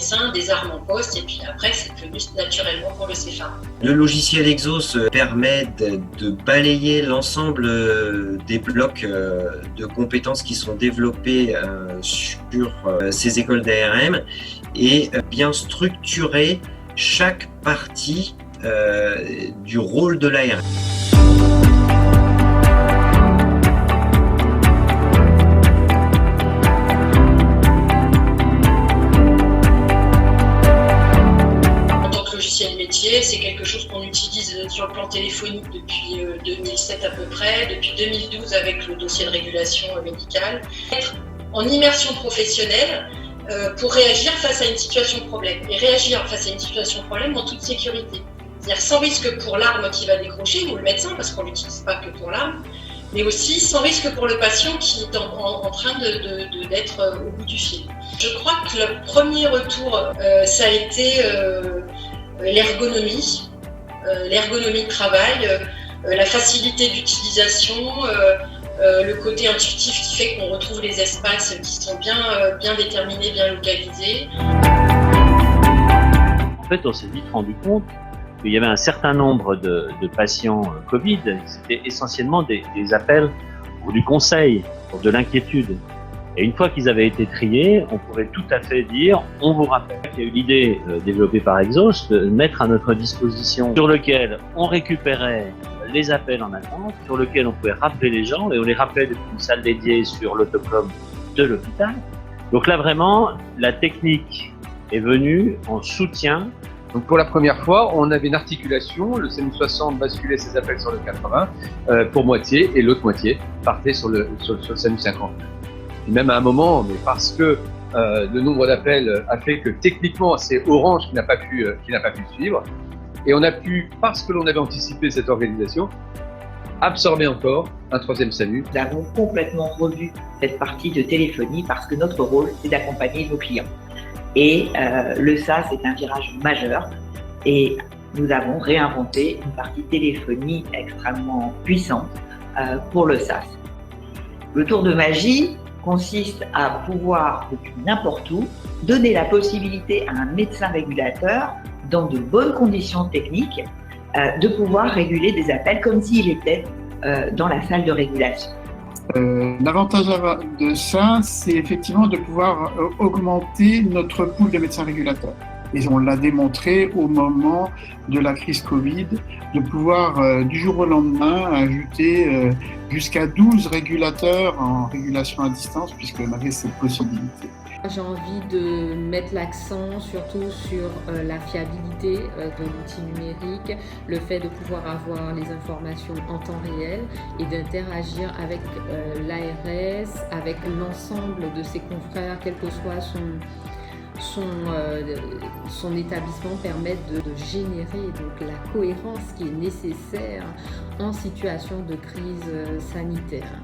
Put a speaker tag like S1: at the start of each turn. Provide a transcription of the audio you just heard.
S1: médecins, des armes en poste, et puis après c'est devenu naturellement pour le CFA.
S2: Le logiciel Exos permet de balayer l'ensemble des blocs de compétences qui sont développés sur ces écoles d'ARM et bien structurer chaque partie du rôle de l'ARM.
S1: Métier, c'est quelque chose qu'on utilise sur le plan téléphonique depuis 2007 à peu près, depuis 2012 avec le dossier de régulation médicale. Être en immersion professionnelle pour réagir face à une situation de problème et réagir face à une situation de problème en toute sécurité. C'est-à-dire sans risque pour l'arme qui va décrocher ou le médecin parce qu'on ne l'utilise pas que pour l'arme, mais aussi sans risque pour le patient qui est en train d'être au bout du fil. Je crois que le premier retour, ça a été l'ergonomie de travail, la facilité d'utilisation, le côté intuitif qui fait qu'on retrouve les espaces qui sont bien déterminés, bien localisés.
S3: En fait, on s'est vite rendu compte qu'il y avait un certain nombre de patients Covid, c'était essentiellement des appels pour du conseil, pour de l'inquiétude. Et une fois qu'ils avaient été triés, on pourrait tout à fait dire, on vous rappelle. Il y a eu l'idée développée par Exos de mettre à notre disposition sur lequel on récupérait les appels en attente, sur lequel on pouvait rappeler les gens, et on les rappelait depuis une salle dédiée sur l'autocom de l'hôpital. Donc là vraiment, la technique est venue en soutien.
S4: Donc pour la première fois, on avait une articulation, le CNU 60 basculait ses appels sur le 80 pour moitié, et l'autre moitié partait sur le CNU 50. Et même à un moment, mais parce que le nombre d'appels a fait que techniquement c'est Orange qui n'a pas pu suivre, et on a pu, parce que l'on avait anticipé cette organisation, absorber encore un troisième SAMU.
S5: Nous avons complètement revu cette partie de téléphonie parce que notre rôle c'est d'accompagner nos clients. Et le SaaS est un virage majeur et nous avons réinventé une partie téléphonie extrêmement puissante pour le SaaS. Le tour de magie consiste à pouvoir, depuis n'importe où, donner la possibilité à un médecin régulateur, dans de bonnes conditions techniques, de pouvoir réguler des appels comme s'il était dans la salle de régulation.
S6: L'avantage de ça, c'est effectivement de pouvoir augmenter notre pool de médecins régulateurs. Et on l'a démontré au moment de la crise Covid, de pouvoir du jour au lendemain ajouter jusqu'à 12 régulateurs en régulation à distance, puisqu'on avait cette possibilité.
S7: J'ai envie de mettre l'accent surtout sur la fiabilité de l'outil numérique, le fait de pouvoir avoir les informations en temps réel et d'interagir avec l'ARS, avec l'ensemble de ses confrères, quel que soit son établissement, permettre de générer donc la cohérence qui est nécessaire en situation de crise sanitaire.